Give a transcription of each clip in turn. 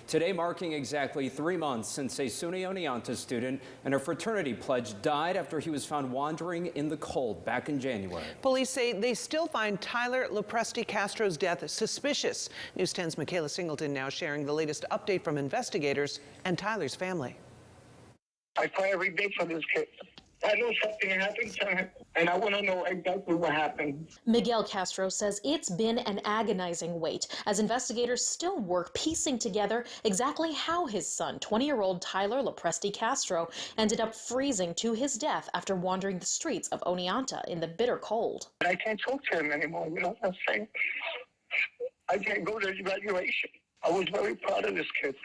Today marking exactly 3 months since a SUNY Oneonta student and a fraternity pledge died after he was found wandering in the cold back in January. Police say they still find Tyler Lopresti Castro's death suspicious. News 10's Michaela Singleton now sharing the latest update from investigators and Tyler's family. I cry every day for this kid. I know something happened to him, and I want to know exactly what happened. Miguel Castro says it's been an agonizing wait as investigators still work piecing together exactly how his son, 20-year-old Tyler Lopresti Castro, ended up freezing to his death after wandering the streets of Oneonta in the bitter cold. I can't talk to him anymore, you know what I'm saying? I can't go to his graduation. I was very proud of this kid.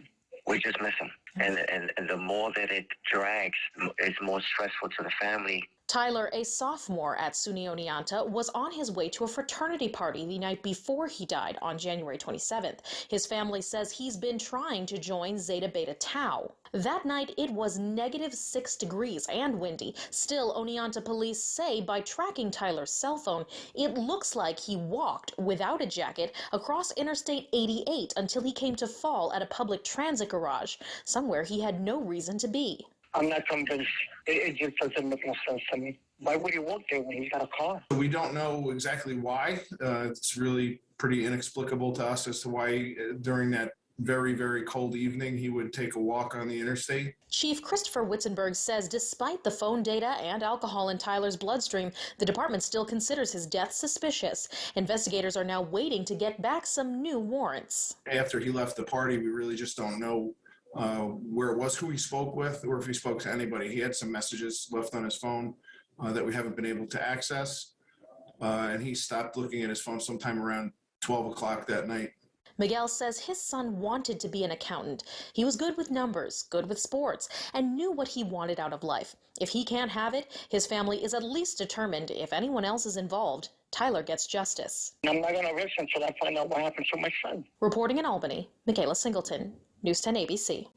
We just miss him. And the more that it drags, it's more stressful to the family. Tyler, a sophomore at SUNY Oneonta, was on his way to a fraternity party the night before he died on January 27th. His family says he's been trying to join Zeta Beta Tau. That night, it was -6 degrees and windy. Still, Oneonta police say by tracking Tyler's cell phone, it looks like he walked without a jacket across Interstate 88 until he came to fall at a public transit garage, somewhere he had no reason to be. I'm not convinced. It just doesn't make no sense to me. Why would he walk there when he's got a car? We don't know exactly why. It's really pretty inexplicable to us as to why during that very, very cold evening he would take a walk on the interstate. Chief Christopher Witzenberg says despite the phone data and alcohol in Tyler's bloodstream, the department still considers his death suspicious. Investigators are now waiting to get back some new warrants. After he left the party, we really just don't know where it was, who he spoke with, or if he spoke to anybody. He had some messages left on his phone that we haven't been able to access, and he stopped looking at his phone sometime around 12 o'clock that night. Miguel says his son wanted to be an accountant. He was good with numbers, good with sports, and knew what he wanted out of life. If he can't have it, his family is at least determined if anyone else is involved, Tyler gets justice. I'm not going to rest until I find out what happened to my son. Reporting in Albany, Michaela Singleton, News 10 ABC.